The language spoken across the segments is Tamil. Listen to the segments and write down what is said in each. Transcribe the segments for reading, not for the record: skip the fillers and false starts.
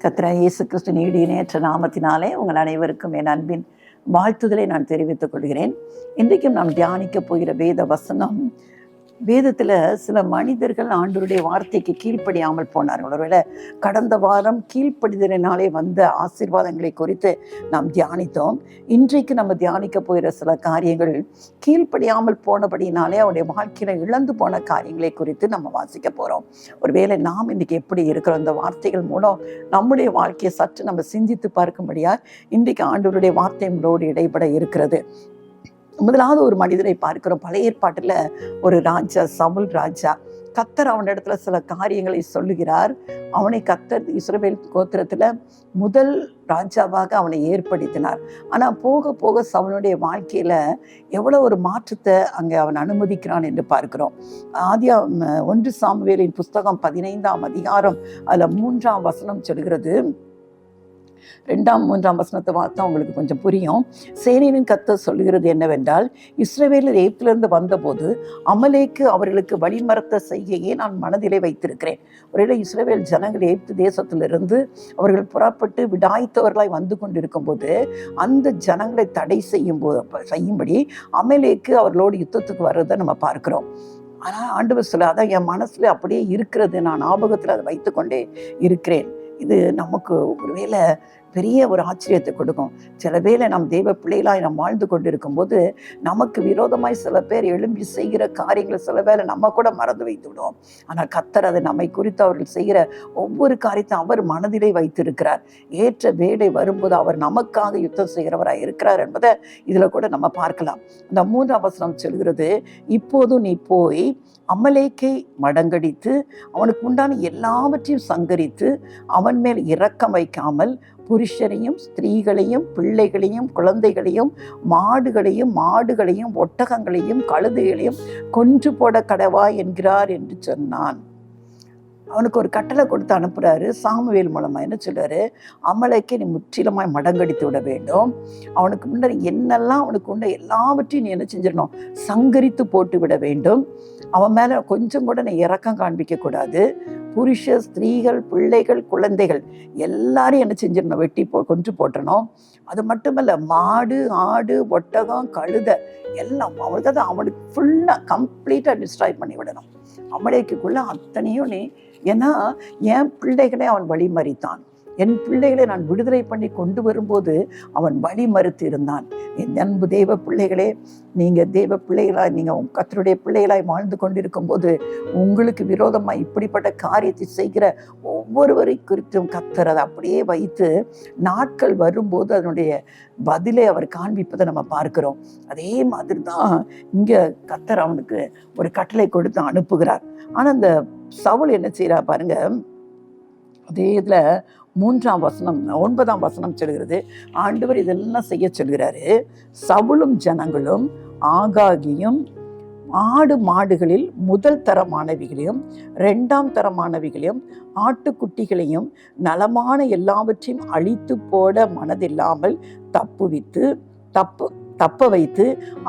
கர்த்தராகிய இயேசு கிறிஸ்துவின் ஈடியேற்ற நாமத்தினாலே உங்கள் அனைவருக்கும் என் அன்பின் வாழ்த்துதலை நான் தெரிவித்துக் கொள்கிறேன். இன்றைக்கும் நாம் தியானிக்க போகிற வேத வசனம், வேதத்தில் சில மனிதர்கள் ஆண்டவருடைய வார்த்தைக்கு கீழ்ப்படியாமல் போனார்கள். ஒருவேளை கடந்த வாரம் கீழ்ப்படிதலினாலே வந்த ஆசீர்வாதங்களை குறித்து நாம் தியானித்தோம். இன்றைக்கு நம்ம தியானிக்க போகிற சில காரியங்கள் கீழ்ப்படியாமல் போனபடினாலே அவருடைய வாழ்க்கையில் இழந்து போன காரியங்களை குறித்து நம்ம வாசிக்க போகிறோம். ஒருவேளை நாம் இன்றைக்கி எப்படி இருக்கிறோம், இந்த வார்த்தைகள் மூலம் நம்முடைய வாழ்க்கையை சற்று நம்ம சிந்தித்து பார்க்கும்படியாக இன்றைக்கு ஆண்டவருடைய வார்த்தை நம்மளோடு இடைப்பட இருக்கிறது. முதலாவது ஒரு மனிதரை பார்க்கிறோம். பழைய ஏற்பாட்டில் ஒரு ராஜா, சவுல் ராஜா. கர்த்தர் அவனிடத்துல சில காரியங்களை சொல்லுகிறார். அவனை கர்த்தர் இஸ்ரவேல் கோத்திரத்தில் முதல் ராஜாவாக அவனை ஏற்படுத்தினார். ஆனால் போக போக சவுனுடைய வாழ்க்கையில் எவ்வளோ ஒரு மாற்றத்தை அங்கே அவன் அனுமதிக்கிறான் என்று பார்க்கிறோம். 1 சாமுவேலின் புஸ்தகம் 15ஆம் அதிகாரம் அதில் 3ஆம் வசனம் சொல்கிறது. 2ஆம் 3ஆம் வசனத்தை பார்த்தா உங்களுக்கு கொஞ்சம் புரியும். சேனையின் கர்த்தர் சொல்லுகிறது என்னவென்றால், இஸ்ரவேலர் எகிப்திலிருந்து வந்தபோது அமலேக்கு அவர்களுக்கு வழிமறத்த செய்கையை நான் மனதிலே வைத்திருக்கிறேன். ஒருவேளை இஸ்ரவேல் ஜனங்கள் எகிப்து தேசத்திலிருந்து அவர்கள் புறப்பட்டு விடாய்த்தவர்களாய் வந்து கொண்டிருக்கும் போது அந்த ஜனங்களை தடை செய்யும்படி அமலேக்கு அவர்களோடு யுத்தத்துக்கு வர்றதை நம்ம பார்க்கிறோம். ஆனால் ஆண்டவர் சொல்ல, அதான் என் மனசுல அப்படியே இருக்கிறது, நான் ஞாபகத்தில் அதை வைத்துக்கொண்டே இருக்கிறேன். இது நமக்கு ஒருவேளை பெரிய ஒரு ஆச்சரியத்தை கொடுக்கும். சில வேளை நம் தெய்வ பிள்ளைகளாய் நாம் வாழ்ந்து கொண்டிருக்கும் போது நமக்கு விரோதமாய் சில பேர் எழும்பி செய்கிற காரியங்களை சில வேளை நம்ம கூட மறந்து வைத்து விடுவோம். ஆனால் கர்த்தர் அதை நம்மை குறித்து அவர்கள் செய்கிற ஒவ்வொரு காரியத்தையும் அவர் மனதிலே வைத்திருக்கிறார். ஏற்ற வேளை வரும்போது அவர் நமக்காக யுத்தம் செய்கிறவராய் இருக்கிறார் என்பதை இதில் கூட நம்ம பார்க்கலாம். அந்த 3ஆம் வசனம் சொல்கிறது, இப்போதும் நீ போய் அமலேக்கை மடங்கடித்து அவனுக்கு உண்டான எல்லாவற்றையும் சங்கரித்து அவன் மேல் இரக்கம் வைக்காமல் புருஷரையும் ஸ்திரீகளையும் பிள்ளைகளையும் குழந்தைகளையும் மாடுகளையும் ஒட்டகங்களையும் கழுதைகளையும் கொன்று போட கடவா என்கிறார் என்று சொன்னான். அவனுக்கு ஒரு கட்டளை கொடுத்து அனுப்புகிறாரு. சாமுவேல் மூலமாக என்ன சொல்கிறாரு, அமலேக்கை நீ முற்றிலுமாய் மடங்கடித்து விட வேண்டும். அவனுக்கு முன்னாடி என்னெல்லாம் அவனுக்கு உண்ட எல்லாவற்றையும் நீ என்ன செஞ்சிடணும், சங்கரித்து போட்டு விட வேண்டும். அவன் மேலே கொஞ்சம் கூட நீ இரக்கம் காண்பிக்கக்கூடாது. புருஷ ஸ்திரீகள் பிள்ளைகள் குழந்தைகள் எல்லாரையும் என்ன செஞ்சிடணும், வெட்டி கொன்று போட்டணும். அது மட்டுமல்ல, மாடு ஆடு ஒட்டகம் கழுதை எல்லாம் அவனுக்கு ஃபுல்லாக கம்ப்ளீட்டாக டிஸ்ட்ராய் பண்ணி விடணும். அமலேக்குள்ள அத்தனையும் நீ, ஏன்னா என் பிள்ளைகளை அவன் வழிமறித்தான். என் பிள்ளைகளை நான் விடுதலை பண்ணி கொண்டு வரும்போது அவன் வழி மறுத்து இருந்தான். என் அன்பு தெய்வ பிள்ளைகளே, நீங்கள் தெய்வ பிள்ளைகளாய், நீங்கள் கர்த்தருடைய பிள்ளைகளாய் வாழ்ந்து கொண்டிருக்கும் போது உங்களுக்கு விரோதமாக இப்படிப்பட்ட காரியத்தை செய்கிற ஒவ்வொருவரை குறித்தும் கர்த்தர் அதை அப்படியே வைத்து நாட்கள் வரும்போது அதனுடைய பதிலை அவர் காண்பிப்பதை நம்ம பார்க்கிறோம். அதே மாதிரி தான் இங்கே கர்த்தர் அவனுக்கு ஒரு கட்டளை கொடுத்து அனுப்புகிறார். ஆனால் அந்த சவுல் என்ன செய்கிறா பாருங்க. அதே இதில் 3ஆம் வசனம் 9ஆம் வசனம் சொல்கிறது, ஆண்டவர் இதெல்லாம் செய்ய சொல்கிறாரு. சவுலும் ஜனங்களும் ஆகாகியும் ஆடு மாடுகளில் முதல் தரமானவைகளையும் 2ஆம் தரமானவைகளையும் ஆட்டுக்குட்டிகளையும் நலமான எல்லாவற்றையும் அழித்து போட மனதில்லாமல் தப்ப வைத்து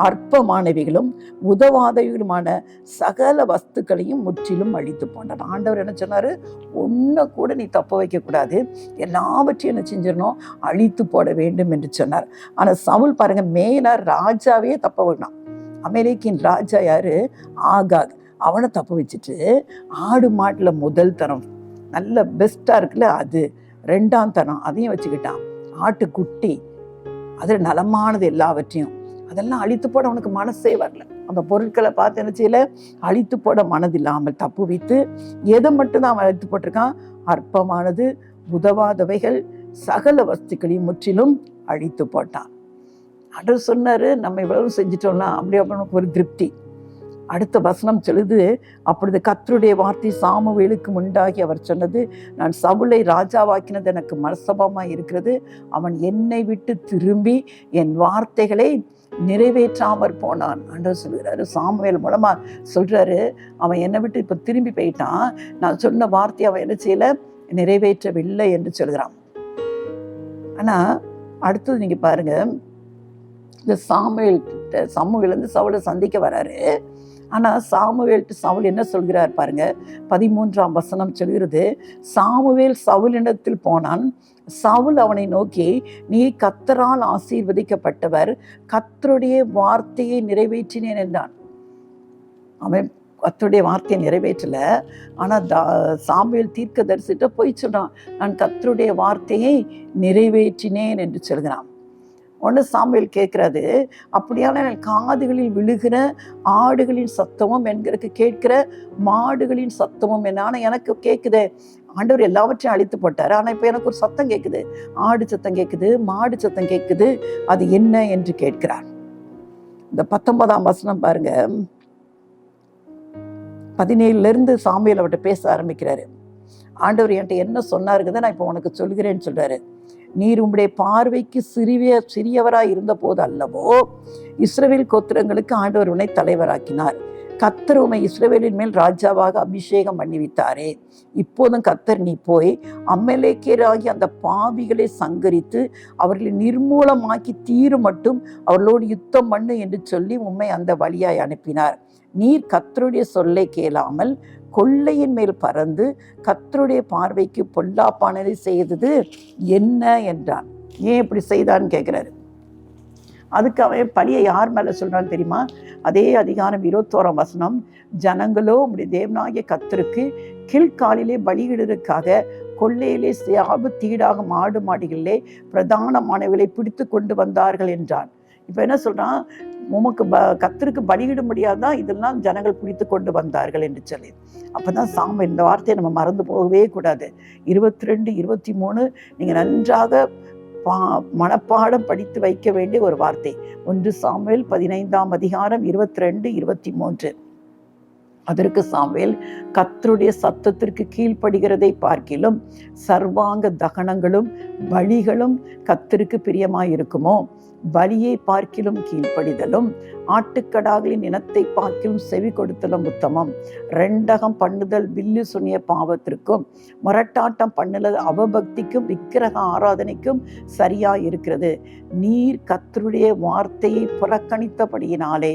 அற்பமானவைகளும் உதவாதவைகளுமான சகல வஸ்துக்களையும் முற்றிலும் அழித்து போனார். ஆண்டவர் என்ன சொன்னார், ஒன்றை கூட நீ தப்ப வைக்கக்கூடாது, எல்லாவற்றையும் என்ன செஞ்சிடணும், அழித்து போட வேண்டும் என்று சொன்னார். ஆனால் சவுல் பாருங்க, மேலார் ராஜாவே தப்ப வைக்கணும். அமெரிக்கின் ராஜா யாரு, ஆகாக். அவனை தப்ப வச்சுட்டு ஆடு மாட்டில் முதல் தரம் நல்ல பெஸ்ட்டாக இருக்குல்ல, அது 2ஆம் தரம் அதையும் வச்சுக்கிட்டான். ஆட்டுக்குட்டி அதில் நலமானது எல்லாவற்றையும் அதெல்லாம் அழித்து போட அவனுக்கு மனசே வரல. அந்த பொருட்களை பார்த்து என்ன செய்யல, அழித்து போட மனதில்லாமல் தப்பு வைத்து எதை மட்டும்தான் அவன் அழித்து போட்டிருக்கான், அற்பமானது உதவாதவைகள் சகல வஸ்துக்களையும் முற்றிலும் அழித்து போட்டான். அவர் சொன்னார், நம்ம இவ்வளவு செஞ்சிட்டோம்னா அப்படி அவனுக்கு ஒரு திருப்தி. அடுத்த வசனம் சொல்லுது, அப்பொழுது கர்த்தருடைய வார்த்தை சாமுவேலுக்கு உண்டாகி அவர் சொன்னது, நான் சவுலை ராஜாவாக்கினது எனக்கு மனஸ்தாபமாய் இருக்கிறது. அவன் என்னை விட்டு திரும்பி என் வார்த்தைகளை நிறைவேற்றாமற் போனான். ஆண்டவர் சொல்கிறாரு, சாமுவேல் மூலமா சொல்றாரு, அவன் என்னை விட்டு இப்போ திரும்பி போயிட்டான், நான் சொன்ன வார்த்தையை அவன் என்ன செய்யல, நிறைவேற்றவில்லை என்று சொல்கிறான். ஆனா அடுத்தது நீங்க பாருங்க, இந்த சமுவேல் வந்து சவுலை சந்திக்க வராரு. ஆனால் சாமுவேல்ட்டு சவுல் என்ன சொல்கிறார் பாருங்க, 13ஆம் வசனம் சொல்கிறது, சாமுவேல் சவுலிடத்தில் போனான். சவுல் அவனை நோக்கி, நீ கர்த்தரால் ஆசீர்வதிக்கப்பட்டவர், கர்த்தருடைய வார்த்தையை நிறைவேற்றினேன் என்றான். அவன் கர்த்தருடைய வார்த்தையை நிறைவேற்றல, ஆனால் சாமுவேல் தீர்க்கதரிசிட்ட போய் சொல்றான், நான் கர்த்தருடைய வார்த்தையை நிறைவேற்றினேன் என்று சொல்கிறான். ஒன்று சாமுவேல் கேட்குறாரு, அப்படியான காதுகளில் விழுகிற ஆடுகளின் சத்தமும் என்கிறதுக்கு கேட்கிற மாடுகளின் சத்தமும் என்ன? ஆனால் எனக்கு கேட்குது, ஆண்டவர் எல்லாவற்றையும் அழித்து போட்டார், ஆனால் இப்போ எனக்கு ஒரு சத்தம் கேட்குது, ஆடு சத்தம் கேட்குது, மாடு சத்தம் கேட்குது, அது என்ன என்று கேட்கிறார். இந்த 19ஆம் வசனம் பாருங்க, 17லேருந்து சாமுவேல் அவர்கிட்ட பேச ஆரம்பிக்கிறாரு. ஆண்டவர் என்கிட்ட என்ன சொன்னாருங்கிறத நான் இப்போ உனக்கு சொல்கிறேன்னு சொல்றாரு. நீர் உம்முடைய பார்வைக்கு சிறியவராய் இருந்த போது அல்லவோ இஸ்ரவேல் கோத்திரங்களுக்கு ஆண்டவர் உன்னை தலைவராக்கினார். கர்த்தர் உம்மை இஸ்ரவேலின் மேல் ராஜாவாக அபிஷேகம் பண்ணிவித்தாரே. இப்போதும் கர்த்தர், நீ போய் அமலேக்கியராகி அந்த பாவிகளை சங்கரித்து அவர்களை நிர்மூலமாக்கி தீரு மட்டும் அவர்களோடு யுத்தம் பண்ணு என்று சொல்லி உம்மை அந்த வழியாய் அனுப்பினார். நீர் கர்த்தருடைய சொல்லை கேளாமல் கொள்ளையின் மேல் பறந்து கர்த்தருடைய பார்வைக்கு பொல்லாப்பானதை செய்தது என்ன என்றான். ஏன் இப்படி செய்தான்னு கேட்கிறாரு. அதுக்கு அவன் பழியை யார் மேல சொல்றான்னு தெரியுமா? அதே அதிகாரம் 21ஆம் வசனம், ஜனங்களோ உம்முடைய தேவனாகிய கர்த்தருக்கு கீழ்காலிலே பலியிடுவதற்காக கொள்ளையிலே சாபு தீடாக மாடு மாடுகளிலே பிரதானமானவர்களை பிடித்து கொண்டு வந்தார்கள் என்றான். இப்போ என்ன சொல்றான், உமக்கு கர்த்தருக்கு பலியிட முடியாதான் இதெல்லாம் ஜனங்கள் பிடித்து கொண்டு வந்தார்கள் என்று சொல்லி. அப்பதான் சாமுவேல், இந்த வார்த்தையை நம்ம மறந்து போகவே கூடாது. 22, 23 நீங்க நன்றாக மனப்பாடம் படித்து வைக்க வேண்டிய ஒரு வார்த்தை. 1 சாமுவேல் 15ஆம் அதிகாரம் 22, 23. அதற்கு சாமுவேல், கர்த்தருடைய சத்தத்திற்கு கீழ்ப்படுகிறதை பார்க்கிலும் சர்வாங்க தகனங்களும் பலிகளும் கர்த்தருக்கு பிரியமாயிருக்குமோ? பலியை பார்க்கிலும் கீழ்ப்படிதலும் ஆட்டுக்கடாகளின் இனத்தை பார்க்கிலும் செவி கொடுத்தலும் உத்தமம். ரெண்டகம் பண்ணுதல் வில்லு சுனிய பாவத்திற்கும் முரட்டாட்டம் பண்ணுதல் அவபக்திக்கும் விக்கிரக ஆராதனைக்கும் சரியா இருக்கிறது. நீர் கர்த்தருடைய வார்த்தையை புறக்கணித்தபடியினாலே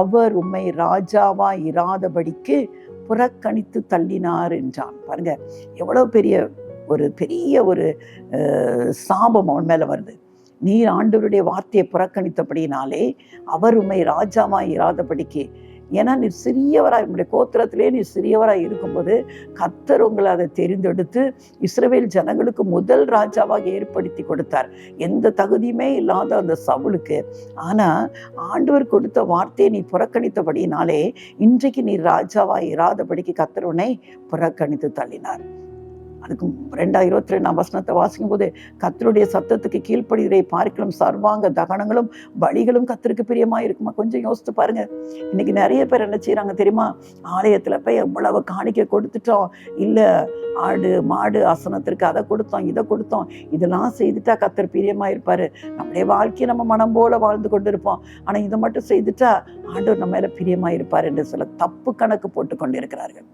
அவர் உம்மை ராஜாவா இராதபடிக்கு புறக்கணித்து தள்ளினார் என்றான். பாருங்க, எவ்வளவு பெரிய ஒரு சாபம் அவன் மேல வருது. நீர் ஆண்டவருடைய வார்த்தையை புறக்கணித்தபடினாலே அவர் உம்மை ராஜாவாய் இராதபடிக்கு. ஏன்னா நீர் சிறியவராய், உங்களுடைய கோத்திரத்திலே நீர் சிறியவராய் இருக்கும்போது கர்த்தர் உங்களை அதை தெரிந்தெடுத்து இஸ்ரவேல் ஜனங்களுக்கு முதல் ராஜாவாக ஏற்படுத்தி கொடுத்தார். எந்த தகுதியுமே இல்லாத அந்த சவுலுக்கு. ஆனா ஆண்டவர் கொடுத்த வார்த்தையை நீ புறக்கணித்தபடினாலே இன்றைக்கு நீர் ராஜாவாய் இராதபடிக்கு கர்த்தர் உன்னை புறக்கணித்து தள்ளினார். அதுக்கு 22ஆம் வசனத்தை வாசிக்கும் போது, கர்த்தருடைய சத்தத்துக்கு கீழ்ப்படுகிறதை பார்க்கலாம் சர்வாங்க தகனங்களும் பலிகளும் கர்த்தருக்கு பிரியமா இருக்குமா? கொஞ்சம் யோசித்து பாருங்க. இன்னைக்கு நிறைய பேர் என்ன செய்யறாங்க தெரியுமா? ஆலயத்துல போய் எவ்வளவு காணிக்கை கொடுத்துட்டோம், இல்ல ஆடு மாடு ஆசனத்திற்கு அதை கொடுத்தோம் இதை கொடுத்தோம், இதெல்லாம் செய்துட்டா கர்த்தர் பிரியமா இருப்பாரு, நம்முடைய வாழ்க்கையை நம்ம மனம் போல வாழ்ந்து கொண்டு இருப்போம், ஆனா இதை மட்டும் செய்துட்டா ஆண்டவர் நம்ம மேல பிரியமா இருப்பார் என்று சில தப்பு கணக்கு போட்டு கொண்டு இருக்கிறார்கள்.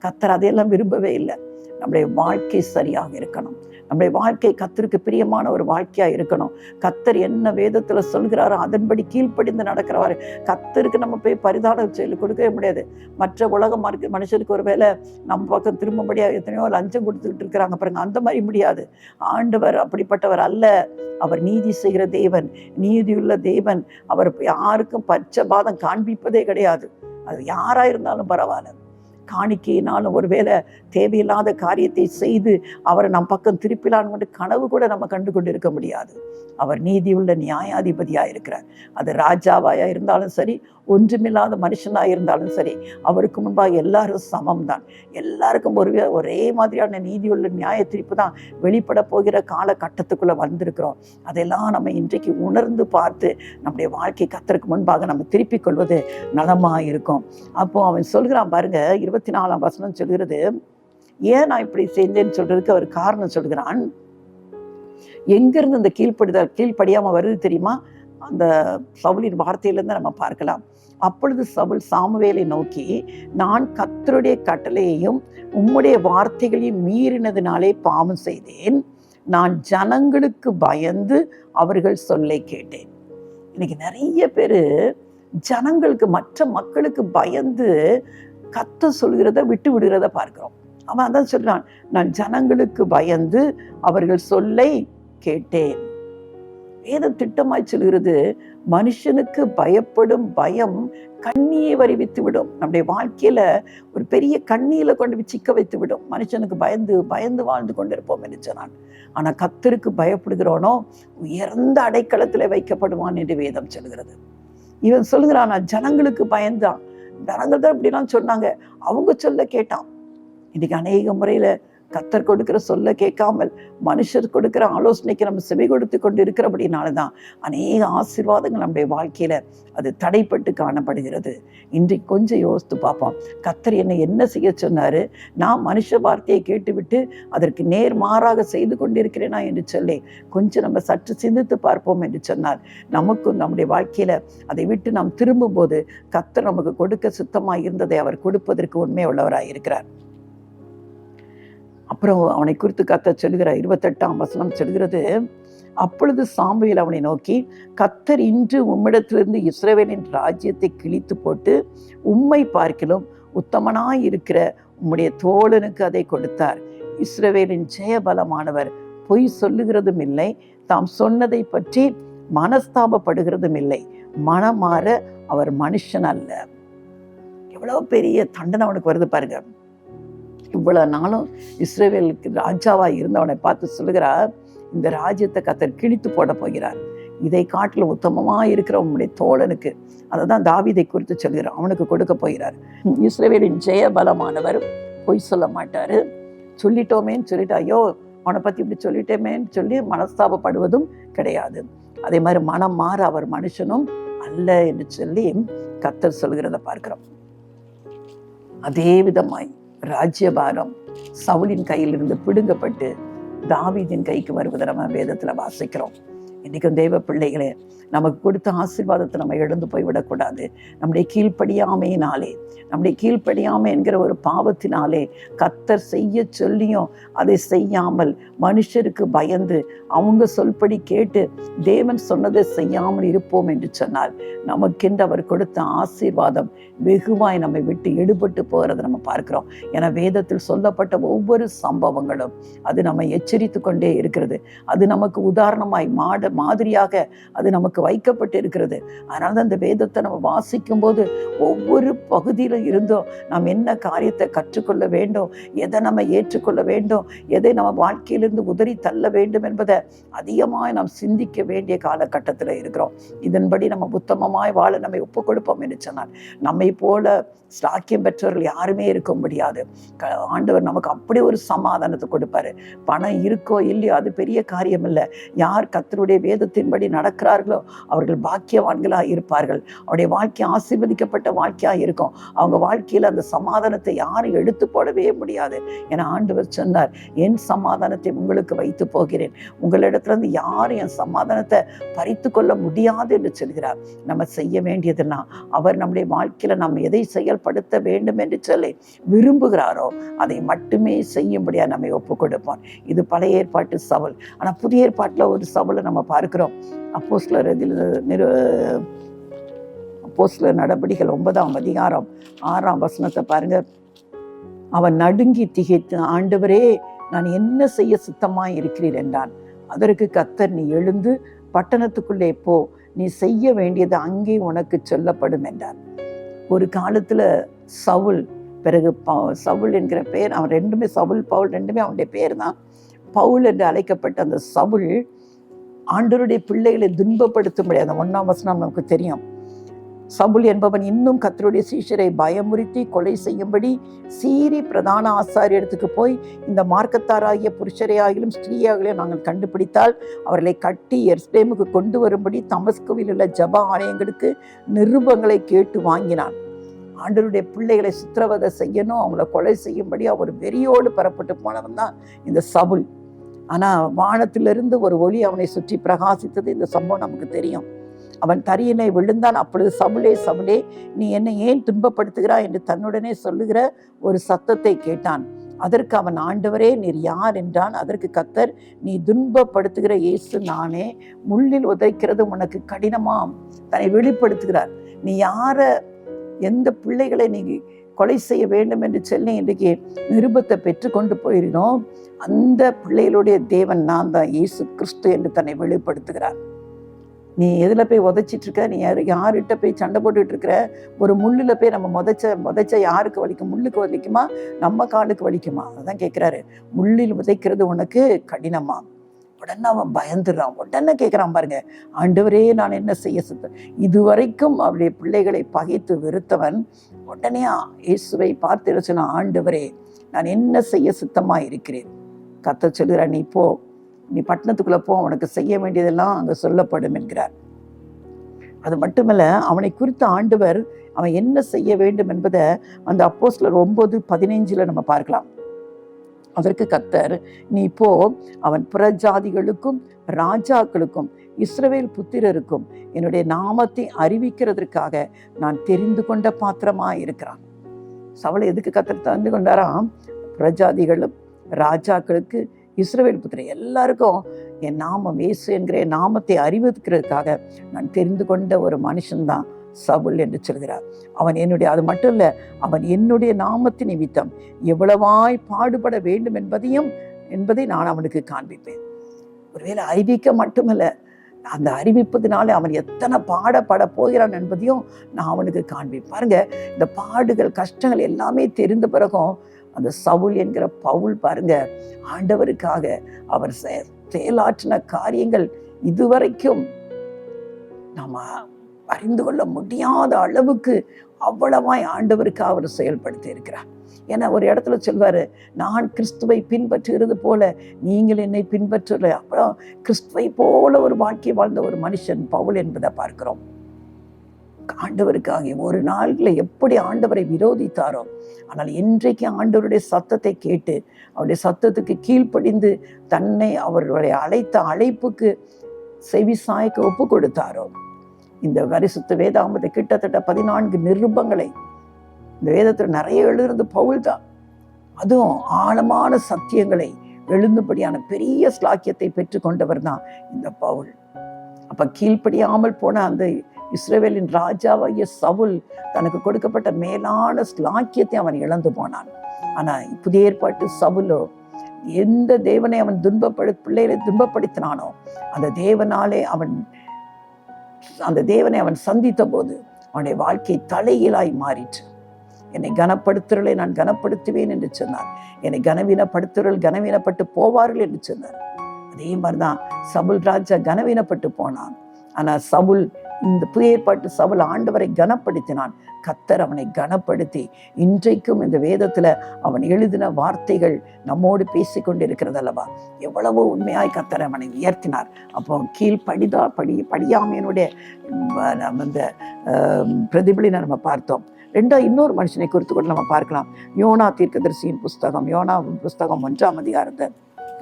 கர்த்தர் அதையெல்லாம் விரும்பவே இல்லை. நம்முடைய வாழ்க்கை சரியாக இருக்கணும். நம்முடைய வாழ்க்கை கர்த்தருக்கு பிரியமான ஒரு வாழ்க்கையா இருக்கணும். கர்த்தர் என்ன வேதத்துல சொல்கிறாரோ அதன்படி கீழ்ப்படிந்து நடக்கிறவாரு. கர்த்தருக்கு நம்ம போய் பரிதானம் செயல் கொடுக்கவே முடியாது. மற்ற உலக மனுஷருக்கு ஒரு வேளை நம்ம பக்கம் திரும்பபடியா எத்தனையோ லஞ்சம் கொடுத்துக்கிட்டு இருக்கிறாங்க பாருங்க, அந்த மாதிரி முடியாது. ஆண்டவர் அப்படிப்பட்டவர் அல்ல. அவர் நீதி செய்கிற தேவன், நீதியுள்ள தேவன். அவர் யாருக்கும் பட்சபாதம் காண்பிப்பதே கிடையாது. அது யாரா இருந்தாலும் பரவாயில்ல. காணிக்கையினாலும் ஒருவேளை தேவையில்லாத காரியத்தை செய்து அவரை நம் பக்கம் திருப்பிலான்னு கனவு கூட நம்ம கண்டு கொண்டு இருக்க முடியாது. அவர் நீதியுள்ள நியாயாதிபதியா இருக்கிறார். அது ராஜாவாயா இருந்தாலும் சரி, ஒன்றுமில்லாத மனுஷனா இருந்தாலும் சரி, அவருக்கு முன்பாக எல்லாரும் சமம் தான். எல்லாருக்கும் ஒரே மாதிரியான நீதியுள்ள நியாய தீர்ப்பு தான் வெளிப்பட போகிற காலகட்டத்துக்குள்ள வந்திருக்கிறோம். அதெல்லாம் நம்ம இன்றைக்கு உணர்ந்து பார்த்து நம்முடைய வாழ்க்கை கர்த்தருக்கு முன்பாக நம்ம திருப்பிக் கொள்வது நலமா இருக்கும். அப்போ அவன் சொல்கிறான் பாருங்க, 24ஆம் வசனம் சொல்கிறது, ஏன் நான் இப்படி செஞ்சேன்னு சொல்றதுக்கு அவர் காரணம் சொல்கிறான். எங்கிருந்து இந்த கீழ்ப்படியாம வருது தெரியுமா? அந்த சவுலின் வார்த்தையிலிருந்து நம்ம பார்க்கலாம். அப்பொழுது சவுல் சாமுவேலை நோக்கி, நான் கர்த்தருடைய கட்டளையையும் உம்முடைய வார்த்தைகளையும் மீறினதினாலே பாவம் செய்தேன். நான் ஜனங்களுக்கு பயந்து அவர்கள் சொல்லை கேட்டேன். இன்னைக்கு நிறைய பேரு ஜனங்களுக்கு, மற்ற மக்களுக்கு பயந்து கர்த்தர் சொல்கிறத விட்டு விடுகிறத பார்க்கிறோம். அவன் அதான் சொல்றான், நான் ஜனங்களுக்கு பயந்து அவர்கள் சொல்லை கேட்டேன். வேதம் திட்டமாய் சொல்கிறது, மனுஷனுக்கு பயப்படும் பயம் கண்ணியை வருவித்து விடும். நம்முடைய வாழ்க்கையில ஒரு பெரிய கண்ணியில கொண்டு போய் சிக்க வைத்து விடும். மனுஷனுக்கு பயந்து பயந்து வாழ்ந்து கொண்டிருப்போம் என்று சொன்னான். ஆனா கர்த்தருக்கு பயப்படுகிறவனோ உயர்ந்த அடைக்கலத்துல வைக்கப்படுவான் என்று வேதம் சொல்கிறது. இவன் சொல்லுகிறான், நான் ஜனங்களுக்கு பயந்தான். ஜனங்கள் தான் இப்படிலாம் சொன்னாங்க, அவங்க சொல்ல கேட்டான். இன்னைக்கு அநேக முறையில கர்த்தர் கொடுக்கிற சொல்ல கேட்காமல் மனுஷர் கொடுக்கிற ஆலோசனைக்கு நம்ம செவி கொடுத்து கொண்டு இருக்கிறபடினாலதான் அநேக ஆசீர்வாதங்கள் நம்முடைய வாழ்க்கையில அது தடைப்பட்டு காணப்படுகிறது. இன்றைக்கு கொஞ்சம் யோசித்து பார்ப்போம், கர்த்தர் என்னை என்ன செய்ய சொன்னாரு, நான் மனுஷ வார்த்தையை கேட்டுவிட்டு அதற்கு நேர்மாறாக செய்து கொண்டிருக்கிறேனா என்று சொல்லி கொஞ்சம் நம்ம சற்று சிந்தித்து பார்ப்போம் என்று சொன்னார். நமக்கும் நம்முடைய வாழ்க்கையில அதை விட்டு நாம் திரும்பும் போது கர்த்தர் நமக்கு கொடுக்க சுத்தமாய் இருந்ததை அவர் கொடுப்பதற்கு உண்மை உள்ளவராய் இருக்கிறார். அப்புறம் அவனை குறித்து கர்த்தர் சொல்லுகிற 28ஆம் வசனம் சொல்கிறது, அப்பொழுது சாமுவேல் அவனை நோக்கி, கர்த்தர் இன்று உம்மிடத்திலிருந்து இஸ்ரவேலின் ராஜ்யத்தை கிழித்து போட்டு உம்மை பார்க்கிலும் உத்தமனாய் இருக்கிற உம்முடைய தோழனுக்கு அதை கொடுத்தார். இஸ்ரவேலின் ஜெயபலமானவர் பொய் சொல்லுகிறதும் இல்லை, தாம் சொன்னதை பற்றி மனஸ்தாபப்படுகிறதும் இல்லை, மனமாற அவர் மனுஷன் அல்ல. எவ்வளவு பெரிய தண்டனை அவனுக்கு வருது பாருங்க. இவ்வளவு நாளும் இஸ்ரவேலுக்கு ராஜாவா இருந்தவனை பார்த்து சொல்லுகிறார், இந்த ராஜ்யத்தை கர்த்தர் கிழித்து போட போகிறார். இதை காட்டிலும் உத்தமமா இருக்கிற உம்முடைய தோழனுக்கு, அதைதான் தாவீதை குறித்து சொல்கிறார், அவனுக்கு கொடுக்க போகிறார். இஸ்ரவேலின் ஜெயபலமானவர் பொய் சொல்ல மாட்டாரு. சொல்லிட்டோமேன்னு சொல்லிட்டு ஐயோ அவனை பத்தி இப்படி சொல்லிட்டோமேன்னு சொல்லி மனஸ்தாபப்படுவதும் கிடையாது. அதே மாதிரி மனம் மாற அவர் மனுஷனும் அல்ல என்று சொல்லி கர்த்தர் சொல்கிறத பார்க்கிறோம். அதே விதமாய் ராஜ்யபாரம் சவுலின் கையிலிருந்து பிடுங்கப்பட்டு தாவீதின் கைக்கு வருவதை நம்ம வேதத்துல வாசிக்கிறோம். இன்னைக்கும் தெய்வ பிள்ளைகளே, நமக்கு கொடுத்த ஆசீர்வாதத்தை நம்ம எழுந்து போய்விடக்கூடாது. நம்முடைய கீழ்ப்படியாமையினாலே, நம்முடைய கீழ்ப்படியாமை என்கிற ஒரு பாவத்தினாலே கர்த்தர் செய்ய சொல்லியும் அதை செய்யாமல் மனுஷருக்கு பயந்து அவங்க சொல்படி கேட்டு தேவன் சொன்னதை செய்யாமல் இருப்போம் என்று சொன்னால் நமக்கென்று அவர் கொடுத்த ஆசீர்வாதம் வெகுவாய் நம்மை விட்டு எடுபட்டு போகிறத நம்ம பார்க்கிறோம். ஏன்னா வேதத்தில் சொல்லப்பட்ட ஒவ்வொரு சம்பவங்களும் அது நம்மை எச்சரித்து கொண்டே இருக்கிறது. அது நமக்கு உதாரணமாய் மாதிரியாக அது நமக்கு வைக்கப்பட்டு இருக்கிறது. அதனால தான் இந்த வேதத்தை நம்ம வாசிக்கும் போது ஒவ்வொரு பகுதியில இருந்தோம் நாம் என்ன காரியத்தை கற்றுக்கொள்ள வேண்டும், எதை நம்ம ஏற்றுக்கொள்ள வேண்டும், எதை நம்ம வாழ்க்கையிலிருந்து உதறி தள்ள வேண்டும் என்பதை அதிகமாய் நாம் சிந்திக்க வேண்டிய காலகட்டத்தில் இருக்கிறோம். இதன்படி நம்ம உத்தமமாய் வாழ நம்மை ஒப்பு கொடுப்போம் என்று சொன்னால் நம்மை போல ஸ்லாக்கியம் பெற்றவர்கள் யாருமே இருக்க முடியாது. ஆண்டவர் நமக்கு அப்படி ஒரு சமாதானத்தை கொடுப்பாரு. பணம் இருக்கோ இல்லையோ அது பெரிய காரியம் இல்லை. யார் கர்த்தருடைய வேதத்தின்படி நடக்கிறார்களோ அவர்கள் பாக்கியவான்களா இருப்பார்கள். அவருடைய வாழ்க்கை ஆசீர்வதிக்கப்பட்ட வாழ்க்கையா இருக்கும். அவங்க வாழ்க்கையில அந்த சமாதானத்தை யாரும் எடுத்து போடவே முடியாது. ஏன்னா ஆண்டவர் சொன்னார், என் சமாதானத்தை உங்களுக்கு வைத்து போகிறேன், உங்களிடத்துல இருந்து யாரும் என் சமாதானத்தை பறித்து கொள்ள முடியாது என்று சொல்கிறார். நம்ம செய்ய வேண்டியதெல்லாம் அவர் நம்முடைய வாழ்க்கையில நம்ம எதை செயல்படுத்த வேண்டும் என்று சொல்லி விரும்புகிறாரோ அதை மட்டுமே செய்யும்படியா நம்மை ஒப்பு கொடுப்பான். இது பழைய ஏற்பாட்டு சவுல். ஆனா புதிய ஏற்பாட்டுல ஒரு சவுலை நம்ம பார்க்கிறோம். அப்போஸ்தலர் நடபடிகள் 9ஆம் அதிகாரம் 6ஆம் வசனத்தை பாருங்க. அவன் நடுங்கி திகைத்து, ஆண்டவரே நான் என்ன செய்ய சித்தமாய் இருக்கிறீர் என்றான். அதற்கு கர்த்தர், நீ எழுந்து பட்டணத்துக்குள்ளே போ, நீ செய்ய வேண்டியது அங்கே உனக்கு சொல்லப்படும் என்றார். ஒரு காலத்துல சவுல், பிறகு சவுல் என்கிற பெயர், அவன் ரெண்டுமே சவுல் பவுல் ரெண்டுமே அவனுடைய பேர் தான். பவுல் என்று அழைக்கப்பட்ட அந்த சவுல் ஆண்டவருடைய பிள்ளைகளை துன்பப்படுத்தும்படி, அந்த 1ஆம் வசனம் நமக்கு தெரியும். சவுல் என்பவன் இன்னும் கர்த்தருடைய சீஷரை பயமுறுத்தி கொலை செய்யும்படி சீரி பிரதான ஆசாரியத்துக்கு போய், இந்த மார்க்கத்தாராகிய புருஷரையாகிலும் ஸ்திரீயாகிலும் நாங்கள் கண்டுபிடித்தால் அவர்களை கட்டி எருசலேமுக்கு கொண்டு வரும்படி தமஸ்குவில் உள்ள ஜெப ஆலயங்களுக்கு நிருபங்களை கேட்டு வாங்கினான். ஆண்டவருடைய பிள்ளைகளை சித்திரவதை செய்யணும், அவங்கள கொலை செய்யும்படி அவர் வெறியோடு பெறப்பட்டு போனவன் தான் இந்த சவுல். ஆனா வானத்திலிருந்து ஒரு ஒளி அவனை சுற்றி பிரகாசித்தது. இந்த சம்பவம் நமக்கு தெரியும். அவன் தரையிலே விழுந்தான். அப்பொழுது சவுலே சவுலே, நீ என்னை ஏன் துன்பப்படுத்துகிறாய் என்று தன்னுடனே சொல்லுகிற ஒரு சத்தத்தை கேட்டான். அதற்கு அவன், ஆண்டவரே நீர் யார் என்றான். அதற்கு கர்த்தர், நீ துன்பப்படுத்துகிற இயேசு நானே, முள்ளில் உதைக்கிறது உனக்கு கடினமாம். தன்னை வெளிப்படுத்துகிறார். நீ யாரை, எந்த பிள்ளைகளை நீ கொலை செய்ய வேண்டும் என்று சொல்லி இன்றைக்கு நிருபத்தை பெற்றுக்கொண்டு போயிருந்தோம், அந்த பிள்ளைகளுடைய தேவன் நான் தான், இயேசு கிறிஸ்து என்று தன்னை வெளிப்படுத்துகிறார். நீ எதில் போய் உதைச்சிட்டு இருக்க, நீ யார்கிட்ட போய் சண்டை போட்டுட்டு இருக்கிற? ஒரு முள்ளில் போய் நம்ம உதைச்ச யாருக்கு வலிக்கும்? முள்ளுக்கு வலிக்குமா, நம்ம காலுக்கு வலிக்குமா? அதான் கேட்குறாரு, முள்ளில் உதைக்கிறது உனக்கு கடினமா? உடனே அவன் பயந்துடுறான். உடனே கேட்குறான் பாருங்க, ஆண்டவரே நான் என்ன செய்ய சுத்தம்? இதுவரைக்கும் அவருடைய பிள்ளைகளை பகைத்து வெறுத்தவன் உடனே இயேசுவை பார்த்து சொன்னான், ஆண்டவரே நான் என்ன செய்ய சுத்தமாக இருக்கிறேன். கத்த சொல்கிறார், நீ போ, நீ பட்டணத்துக்குள்ள போ, உனக்கு செய்ய வேண்டியதெல்லாம் அங்கே சொல்லப்படும் என்கிறார். அது மட்டுமல்ல, அவனை குறித்த ஆண்டவர் அவன் என்ன செய்ய வேண்டும் என்பதை அந்த அப்போஸ்தலர் 9:15 நம்ம பார்க்கலாம். அதற்கு கர்த்தர், நீ போ, அவன் புறஜாதிகளுக்கும் ராஜாக்களுக்கும் இஸ்ரவேல் புத்திரருக்கும் என்னுடைய நாமத்தை அறிவிக்கிறதற்காக நான் தெரிந்து கொண்ட பாத்திரமா இருக்கிறான். சவுலை எதுக்கு கர்த்தர் தெரிந்து கொண்டாராம்? புறஜாதிகளும் ராஜாக்களுக்கு இஸ்ரவேல் புத்திரர் எல்லாருக்கும் என் நாமம் இயேசு என்கிற நாமத்தை அறிவிக்கிறதுக்காக நான் தெரிந்து கொண்ட ஒரு மனுஷன்தான் சவுல் என்று சொல்கிறார். அவன் என்னுடைய, அது மட்டும் இல்லை, அவன் என்னுடைய நாமத்தின் நிமித்தம் எவ்வளவாய் பாடுபட வேண்டும் என்பதை நான் அவனுக்கு காண்பிப்பேன். ஒருவேளை அறிவிக்க மட்டுமல்ல, அந்த அறிவிப்பதினாலே அவன் எத்தனை பாடப்பட போகிறான் என்பதையும் நான் அவனுக்கு காண்பிப்பேன். பாருங்க, இந்த பாடுகள் கஷ்டங்கள் எல்லாமே தெரிந்த பிறகும் அந்த சவுல் என்கிற பவுல் பாருங்க, ஆண்டவருக்காக அவர் செயலாற்றின காரியங்கள் இதுவரைக்கும் நாம அறிந்து கொள்ள முடியாத அளவுக்கு அவ்வளவாய் ஆண்டவருக்காக அவர் செயல்படுத்தி இருக்கிறார். ஏன்னா ஒரு இடத்துல சொல்வாரு, நான் கிறிஸ்துவை பின்பற்றுகிறது போல நீங்கள் என்னை பின்பற்றல. அப்புறம் கிறிஸ்துவை போல ஒரு வாழ்க்கை வாழ்ந்த ஒரு மனுஷன் பவுல் என்பதை பார்க்கிறோம். ஆண்டவருக்காக ஒரு நாள்ல எப்படி ஆண்டவரை விரோதித்தாரோ, ஆனால் இன்றைக்கு ஆண்டவருடைய சத்தத்தை கேட்டு அவருடைய சத்தத்துக்கு கீழ்ப்படிந்து தன்னை அவருடைய அழைத்த அழைப்புக்கு செவி சாய்க்க ஒப்பு கொடுத்தாரோ, இந்த பரிசுத்த வேதாகமத்தை கிட்டத்தட்ட 14 நிருபங்களை இந்த வேதத்தில் நிறைய எழுதுறது பவுல் தான். அதுவும் ஆழமான சத்தியங்களை எழுந்துபடியான பெரிய ஸ்லாக்கியத்தை பெற்றுக்கொண்டவர் தான் இந்த பவுல். அப்ப கீழ்ப்படியாமல் போன அந்த இஸ்ரவேலின் ராஜாவாகிய சவுல் தனக்கு கொடுக்கப்பட்ட மேலான ஸ்லாக்கியத்தை அவன் இழந்து போனான். ஆனா புதிய ஏற்பாட்டு சவுலோ, எந்த தேவனை அவன் பிள்ளைகளை துன்பப்படுத்தினானோ அந்த தேவனை அவன் சந்தித்த போது அவனுடைய வாழ்க்கை தலைகீழாய் மாறிற்று. என்னை கனப்படுத்துறலை நான் கனப்படுத்துவேன் என்று சொன்னார். என்னை கனவீனப்படுத்துறல் கனவீனப்பட்டு போவார்கள் என்று சொன்னார். அதே மாதிரிதான் சவுல் ராஜா கனவீனப்பட்டு போனான். ஆனா சவுல், இந்த புதிய ஏற்பாட்டு சவுல் ஆண்டவரை கனப்படுத்தினான். கர்த்தர் அவனை கனப்படுத்தி இன்றைக்கும் இந்த வேதத்துல அவன் எழுதின வார்த்தைகள் நம்மோடு பேசிக்கொண்டு இருக்கிறது அல்லவா? எவ்வளவோ உண்மையாய் கர்த்தர் அவனை உயர்த்தினார். அப்போ படியாமையினுடைய அந்த பிரதிபலினை நம்ம பார்த்தோம். இன்னொரு மனுஷனை குறித்து கூட நம்ம பார்க்கலாம். யோனா தீர்க்கதரிசியின் புஸ்தகம், யோனா புஸ்தகம் 1ஆம் அதிகாரத்தை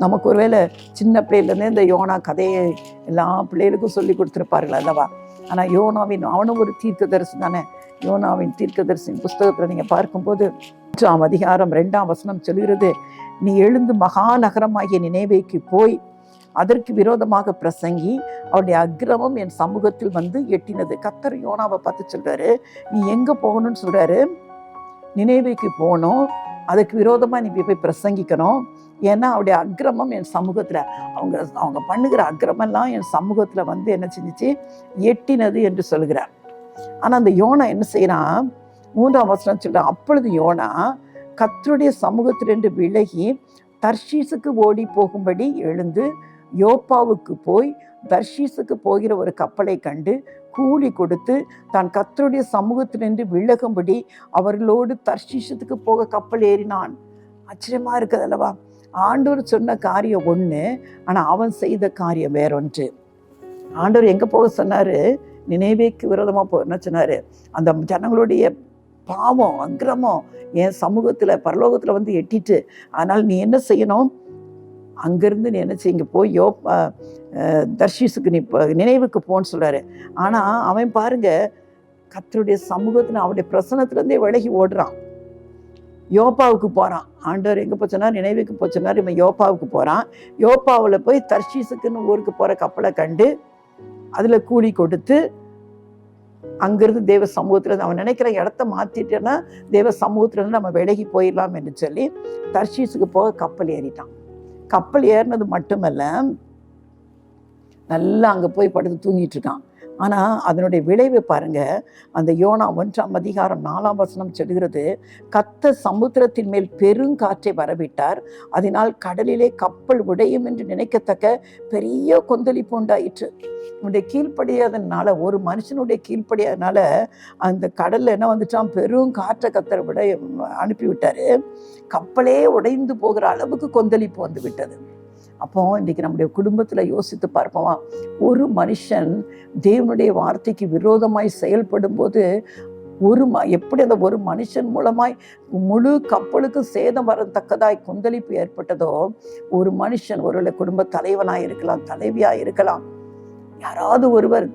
நமக்கு ஒருவேளை சின்ன பிள்ளையிலேருந்தே இந்த யோனா கதையை எல்லா பிள்ளைகளுக்கும் சொல்லி கொடுத்துருப்பார்கள் அல்லவா? ஆனால் அவனும் ஒரு தீர்க்கதரிசி தானே. யோனாவின் தீர்க்கதரிசியின் புஸ்தகத்தில் நீங்கள் பார்க்கும்போது 1ஆம் அதிகாரம் 2ஆம் வசனம் சொல்கிறது, நீ எழுந்து மகாநகரமாகிய நினைவேக்கு போய் அதற்கு விரோதமாக பிரசங்கி அவருடைய அக்கிரமம் என் சமூகத்தில் வந்து எட்டினது. கர்த்தர் யோனாவை பார்த்து சொல்றாரு, நீ எங்க போகணும்னு சொல்றாரு? நினைவேக்கு போகணும், அதுக்கு விரோதமா நீ போய் பிரசங்கிக்கணும். ஏன்னா அவருடைய அக்கிரமம் என் சமூகத்துல, அவங்க பண்ணுகிற அக்கிரமெல்லாம் என் சமூகத்துல வந்து என்ன செஞ்சிச்சு, எட்டினது என்று சொல்கிறார். ஆனா அந்த யோனா என்ன செய்யறான்? 3ஆம் வசனம் சொல்றான், அப்பொழுது யோனா கர்த்தருடைய சமூகத்திலிருந்து விலகி தர்ஷீசுக்கு ஓடி போகும்படி எழுந்து யோப்பாவுக்கு போய் தர்ஷீசுக்கு போகிற ஒரு கப்பலை கண்டு கூலி கொடுத்து தான் கர்த்தருடைய சமூகத்திலிருந்து விலகும்படி அவர்களோடு தர்ஷீசுக்கு போக கப்பல் ஏறினான். ஆச்சரியமா இருக்குது அல்லவா? ஆண்டவர் சொன்ன காரியம் ஒண்ணு, ஆனா அவன் செய்த காரியம் வேறொன்று. ஆண்டவர் எங்க போக சொன்னாரு? நினைவேக்கு விரோதமா என்ன சொன்னாரு? அந்த ஜனங்களுடைய பாவம் அக்கிரமம் என் சமூகத்துல பரலோகத்துல வந்து எட்டிட்டு, ஆனால் நீ என்ன செய்யணும்? அங்கிருந்து நீ என்ன செய்ய, போய் தர்ஷீசுக்கு நீ நினைவுக்கு போன்னு சொல்றாரு. ஆனா அவன் பாருங்க, கர்த்தருடைய சமூகத்துல அவருடைய பிரசனத்துல இருந்தே விலகி ஓடுறான், யோப்பாவுக்கு போறான். ஆண்டவர் எங்க போச்சோன்னார்? நினைவுக்கு போச்சோன்னார். இவன் யோப்பாவுக்கு போறான். யோப்பாவில் போய் தர்ஷீசுக்குன்னு ஊருக்கு போற கப்பலை கண்டு அதுல கூலி கொடுத்து அங்கிருந்து தேவ சமூகத்துல அவன் நினைக்கிற இடத்த மாத்திட்டேன்னா தேவ சமூகத்துல இருந்து நம்ம விலகி போயிடலாம் என்று சொல்லி தர்ஷீஸுக்கு போக கப்பல் ஏறிட்டான். கப்பல் ஏறினது மட்டுமல்ல, நல்லா அங்க போய் படுத்து தூங்கிட்டு இருக்கான். ஆனா அதனுடைய விளைவு பாருங்க. அந்த யோனா 1:4 சொல்கிறது, கர்த்தர் சமுத்திரத்தின் மேல் பெருங்காற்றை வரவிட்டார், அதனால் கடலிலே கப்பல் உடையும் என்று நினைக்கத்தக்க பெரிய கொந்தளிப்பு உண்டாயிற்று. உன்னுடைய கீழ்ப்படியாதனால, ஒரு மனுஷனுடைய கீழ்ப்படியாதனால அந்த கடல்ல என்ன வந்துட்டான், பெரும் காற்றை கர்த்தர் அனுப்பிவிட்டாரு. கப்பலே உடைந்து போகிற அளவுக்கு கொந்தளிப்பு வந்து விட்டது. அப்போ இன்றைக்கு நம்முடைய குடும்பத்தில் யோசித்து பார்ப்போமா, ஒரு மனுஷன் தேவனுடைய வார்த்தைக்கு விரோதமாய் செயல்படும் போது எப்படி அந்த ஒரு மனுஷன் மூலமாய் முழு கப்பலுக்கும் சேதம் வரத்தக்கதாய் கொந்தளிப்பு ஏற்பட்டதோ, ஒரு மனுஷன் ஒரு குடும்ப தலைவனாய் இருக்கலாம், தலைவியாய் இருக்கலாம், யாராவது ஒருவர்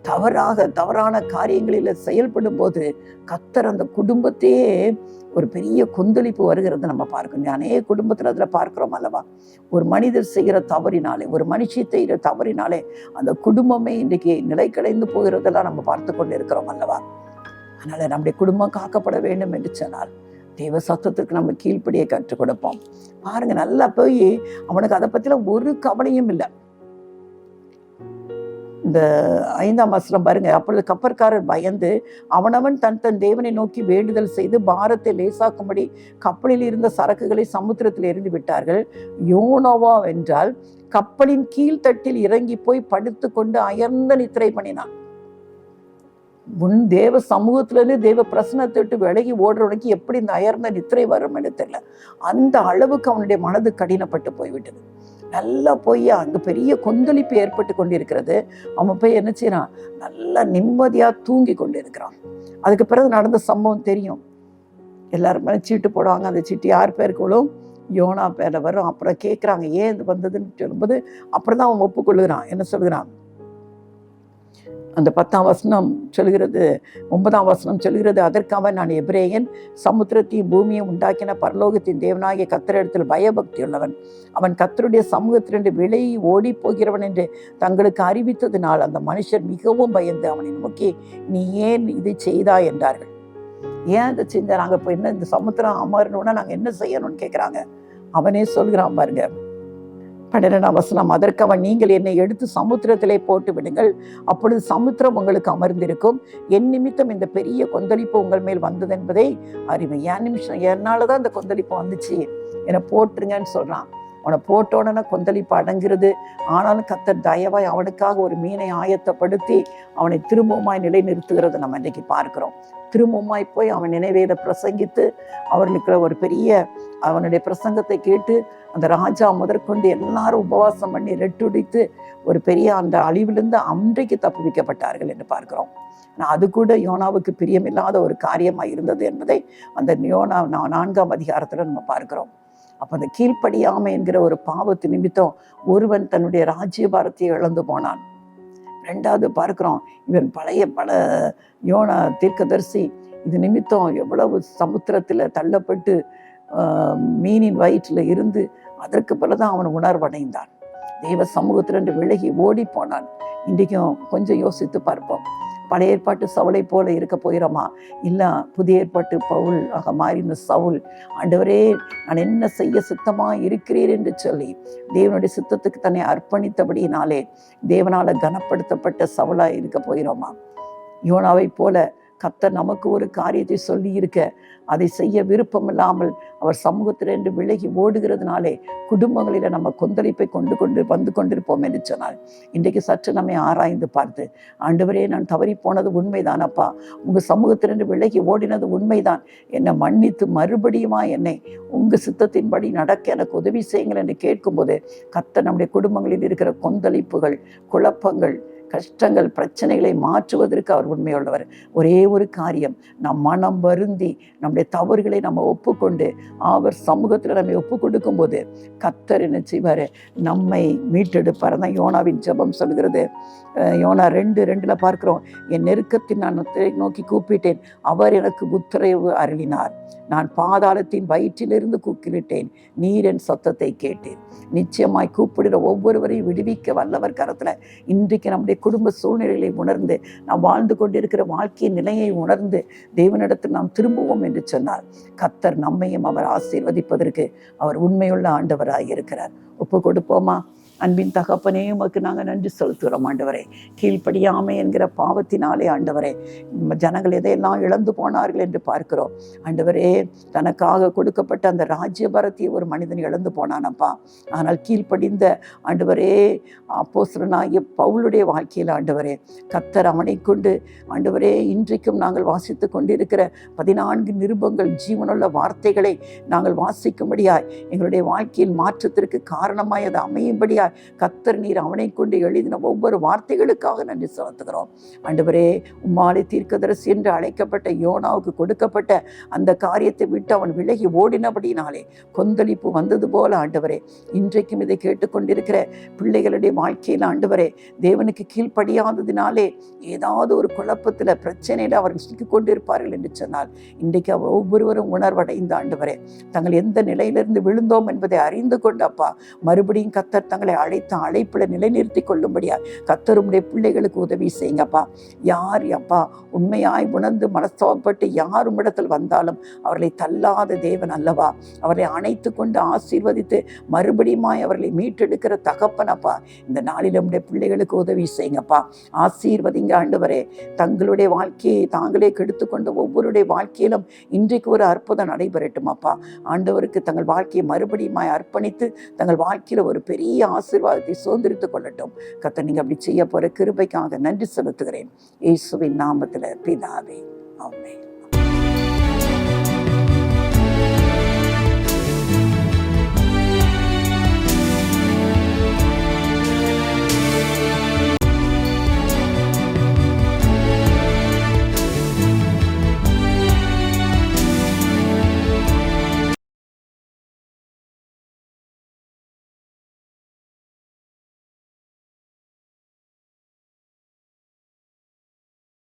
தவறான காரியங்களில் செயல்படும் போது கர்த்தர் அந்த குடும்பத்தையே ஒரு பெரிய கொந்தளிப்பு வருகிறது நம்ம பார்க்கணும். அநேக குடும்பத்தில் அதில் பார்க்கிறோம் அல்லவா. ஒரு மனிதர் செய்கிற தவறினாலே, ஒரு மனுஷி செய்கிற தவறினாலே அந்த குடும்பமே இன்றைக்கு நிலை கலைந்து போகிறதெல்லாம் நம்ம பார்த்து கொண்டு இருக்கிறோம் அல்லவா. அதனால நம்முடைய குடும்பம் காக்கப்பட வேண்டும் என்று சொன்னால் தேவ சத்தத்துக்கு நம்ம கீழ்ப்படியை கற்றுக் கொடுப்போம். பாருங்க, நல்லா போய் அவனுக்கு அதை பற்றிலாம் ஒரு கவலையும் இல்லை. இந்த 5 பாருங்க, அப்பொழுது கப்பற்காரர் பயந்து அவனவன் தன் தேவனை நோக்கி வேண்டுதல் செய்து பாரத்தை லேசாக்கும்படி கப்பலில் இருந்த சரக்குகளை சமுத்திரத்தில் எறிந்து விட்டார்கள். யோனோவா என்றால் கப்பலின் கீழ்த்தட்டில் இறங்கி போய் படுத்து கொண்டு அயர்ந்த நித்திரை பண்ணினான். தேவ சமூகத்திலிருந்து தேவ பிரசனத்தை விட்டு விலகி ஓடுறவனுக்கு எப்படி இந்த அயர்ந்த நித்திரை வரும் என்று தெரியல. அந்த அளவுக்கு அவனுடைய மனது கடினப்பட்டு போய்விட்டது. நல்லா போய் அங்கே பெரிய கொந்தளிப்பு ஏற்பட்டு கொண்டிருக்கிறது. அவன் போய் என்ன செய்யறான், நல்லா நிம்மதியாக தூங்கி கொண்டு இருக்கிறான். அதுக்கு பிறகு நடந்த சம்பவம் தெரியும். எல்லாருமே சீட்டு போடுவாங்க. அந்த சீட்டு யார் பேருக்குள்ளும் யோனா பேர வரும். அப்புறம் கேட்குறாங்க ஏன் இது வந்ததுன்னு சொல்லும்போது அப்புறம் தான் அவன் ஒப்புக்கொள்ளுகிறான். என்ன சொல்கிறான், அந்த 10 சொல்கிறது, 9 சொல்கிறது, அதற்காக நான் எபிரேயன், சமுத்திரத்தையும் பூமியை உண்டாக்கின பரலோகத்தின் தேவனாகிய கர்த்தரிடத்தில் பயபக்தி உள்ளவன், அவன் கர்த்தருடைய சமூகத்திலிருந்து விலகி ஓடி போகிறவன் என்று தங்களுக்கு அறிவித்ததினால் அந்த மனுஷர் மிகவும் பயந்து அவனை நோக்கி நீ ஏன் இதை செய்தாய் என்றார்கள். ஏன் இதை செஞ்சா, நாங்கள் இப்போ என்ன இந்த சமுத்திரம் அமரணும்னா நாங்கள் என்ன செய்யணும்னு கேட்குறாங்க. அவனே சொல்கிறான் பாருங்க, 12 அதற்கு அவன் நீங்கள் என்னை எடுத்து சமுத்திரத்திலே போட்டு விடுங்கள், அப்பொழுது சமுத்திரம் உங்களுக்கு அமர்ந்திருக்கும், என் நிமித்தம் இந்த பெரிய கொந்தளிப்பு உங்கள் மேல் வந்தது என்பதை அறிவேன். என்னாலதான் இந்த கொந்தளிப்பு வந்துச்சு, என்னை போட்டுருங்கன்னு சொல்றான். அவனை போட்டோடனே கொந்தளிப்பு அடங்கிறது. ஆனாலும் கர்த்தர் தயவாய் அவனுக்காக ஒரு மீனை ஆயத்தப்படுத்தி அவனை திரும்பவுமாய் நிலைநிறுத்துகிறத நம்ம இன்றைக்கு பார்க்கிறோம். திரும்பவுமாய் போய் அவன் நினைவேத பிரசங்கித்து அவர்களுக்கு ஒரு பெரிய அவனுடைய பிரசங்கத்தை கேட்டு அந்த ராஜா முதற்கொண்டு எல்லாரும் உபவாசம் பண்ணி ரெட்டுடித்து ஒரு பெரிய அந்த அழிவிலிருந்து அன்றைக்கு தப்புவிக்கப்பட்டார்கள் என்று பார்க்கிறோம். அது கூட யோனாவுக்கு பிரியமில்லாத ஒரு காரியமாக இருந்தது என்பதை அந்த யோனா 4 நம்ம பார்க்கிறோம். அப்போ அந்த கீழ்ப்படியாமை என்கிற ஒரு பாவத்து நிமித்தம் ஒருவன் தன்னுடைய ராஜ்யபாரத்தை இழந்து போனான். 2வது பார்க்கிறோம், இவன் பல யோனா தீர்க்கதரிசி இது நிமித்தம் எவ்வளவு சமுத்திரத்தில் தள்ளப்பட்டு மீனின் வயிற்றில் இருந்து அதற்கு பிறகுதான் அவன் உணர்வடைந்தான். தெய்வ சமூகத்திலிருந்து விலகி ஓடி போனான். இன்றைக்கும் கொஞ்சம் யோசித்து பார்ப்போம். பழைய ஏற்பாட்டு சவுளை போல இருக்க போகிறோமா, இல்லை புதிய ஏற்பாட்டு பவுல் ஆக மாறின சவுல், ஆண்டவரே நான் என்ன செய்ய சித்தமாக இருக்கிறேன் என்று சொல்லி தேவனுடைய சித்தத்துக்கு தன்னை அர்ப்பணித்தபடியினாலே தேவனால கனப்படுத்தப்பட்ட சவுளா இருக்க போகிறோமா? யோனாவை போல கர்த்தர் நமக்கு ஒரு காரியத்தை சொல்லி இருக்க அதை செய்ய விருப்பம் இல்லாமல் அவர் சமூகத்திலிருந்து விலகி ஓடுகிறதுனாலே குடும்பங்களில் நம்ம கொந்தளிப்பை வந்து கொண்டிருப்போம் என்று சொன்னால் இன்றைக்கு சற்று நம்மை ஆராய்ந்து பார்த்து, ஆண்டவரே நான் தவறி போனது உண்மைதானப்பா, உங்கள் சமூகத்திலிருந்து விலகி ஓடினது உண்மைதான், என்னை மன்னித்து மறுபடியுமா என்னை உங்கள் சித்தத்தின்படி நடக்க எனக்கு உதவி செய்யுங்கள் என்று கேட்கும்போது கர்த்தர் நம்முடைய குடும்பங்களில் இருக்கிற கொந்தளிப்புகள், குழப்பங்கள், கஷ்டங்கள், பிரச்சனைகளை மாற்றுவதற்கு அவர் உண்மையுள்ளவர். ஒரே ஒரு காரியம், நம் மனம் வருந்தி நம்முடைய தவறுகளை நம்ம ஒப்புக்கொண்டு அவர் சமூகத்தில் நம்ம ஒப்பு கொடுக்கும் போது கர்த்தர் என்ன செய்வார், நம்மை மீட்டெடுப்பார். தான் யோனாவின் ஜெபம் சொல்கிறது. யோனா 2:2 பார்க்கிறோம், என் நெருக்கத்தில் நான் நோக்கி கூப்பிட்டேன், அவர் எனக்கு உத்தரவு அருளினார், நான் பாதாளத்தின் வயிற்றிலிருந்து கூப்பிட்டேன், நீர் என் சத்தத்தை கேட்டேன். நிச்சயமாய் கூப்பிடுற ஒவ்வொருவரையும் விடுவிக்க வல்லவர் கரத்தில் இன்றைக்கு நம்முடைய குடும்ப சூழ்நிலைகளை உணர்ந்து நாம் வாழ்ந்து கொண்டிருக்கிற வாழ்க்கையின் நிலையை உணர்ந்து தேவனிடத்தில் நாம் திரும்புவோம் என்று சொன்னார். கர்த்தர் நம்மையும் அவர் ஆசீர்வதிப்பதற்கு அவர் உண்மையுள்ள ஆண்டவராக இருக்கிறார். ஒப்பு கொடுப்போமா? அன்பின் தகப்பனே, உமக்கு நாங்கள் நன்றி செலுத்துகிறோம் ஆண்டவரே. கீழ்ப்படியாமை என்கிற பாவத்தினாலே ஆண்டவரே ஜனங்கள் எதையெல்லாம் இழந்து போனார்கள் என்று பார்க்கிறோம் ஆண்டவரே. தனக்காக கொடுக்கப்பட்ட அந்த ராஜ்யபாரத்தை ஒரு மனிதன் இழந்து போனானப்பா. ஆனால் கீழ்ப்படிந்த ஆண்டவரே அப்போஸ்தலனாகிய பவுலுடைய வாழ்க்கையில் ஆண்டவரே கர்த்தர் அவனை கொண்டு ஆண்டவரே இன்றைக்கும் நாங்கள் வாசித்து கொண்டிருக்கிற 14 நிருபங்கள் ஜீவனுள்ள வார்த்தைகளை நாங்கள் வாசிக்கும்படியாய் எங்களுடைய வாழ்க்கையில் மாற்றத்திற்கு காரணமாய் அது அமையும்படியாய் கர்த்தர் நீர் அவனை கொண்டு எழுதின ஒவ்வொரு வார்த்தைகளுக்காக நன்றி செலுத்துகிறோம் ஆண்டவரே. உம்மாலே தீர்க்கதரிசி என்று அழைக்கப்பட்ட யோனாவுக்கு கொடுக்கப்பட்ட அந்த காரியத்தை விட்டு அவன் விலகி ஓடினபடினாலே கொந்தளிப்பு வந்தது போல ஆண்டவரே இன்றைக்கும் இதை கேட்டுக்கொண்டிருக்கிற பிள்ளைகளுடைய வாழ்க்கையில் ஆண்டவரே தேவனுக்கு கீழ்ப்படியாததினாலே ஏதாவது ஒரு குழப்பத்தில் பிரச்சனையில் அவர்கள் சிக்கிக் கொண்டிருப்பார்கள் என்று சொன்னால் இன்றைக்கு ஒவ்வொருவரும் உணர்வடைந்த ஆண்டவரே தங்கள் எந்த நிலையிலிருந்து விழுந்தோம் என்பதை அறிந்து கொண்டப்பா மறுபடியும் கர்த்தர் தங்களை அழைத்த அழைப்பில் நிலைநிறுத்தி கொள்ளும்படியா கர்த்தருடைய பிள்ளைகளுக்கு உதவி செய்யுங்கப்பா. யார் அப்பா உண்மையாய் உணர்ந்து மனஸ்தாபப்பட்டு யாரும் இடத்தில் வந்தாலும் அவர்களை தள்ளாத தேவன் அல்லவா, அவர்களை அணைத்து கொண்டு ஆசீர்வதித்து மறுபடியுமாய் அவர்களை மீட்டெடுக்கிற தகப்பனப்பா. இந்த நாளில் நம்முடைய பிள்ளைகளுக்கு உதவி செய்யுங்கப்பா. ஆசீர்வதிங்க ஆண்டவரே. தங்களுடைய வாழ்க்கையை தாங்களே கெடுத்து கொண்ட ஒவ்வொருடைய வாழ்க்கையிலும் இன்றைக்கு ஒரு அற்புதம் நடைபெறட்டும் அப்பா. ஆண்டவருக்கு தங்கள் வாழ்க்கையை மறுபடியுமாய் அர்ப்பணித்து தங்கள் வாழ்க்கையில் ஒரு பெரிய ஆசீர்வாதத்தை சுதந்திரித்துக் கொள்ளட்டும். கர்த்தர் நீங்க அப்படி செய்ய போற கிருபைக்காக நன்றி செலுத்துகிறேன். இயேசுவின் நாமத்தில் பிதாவே, ஆமென்.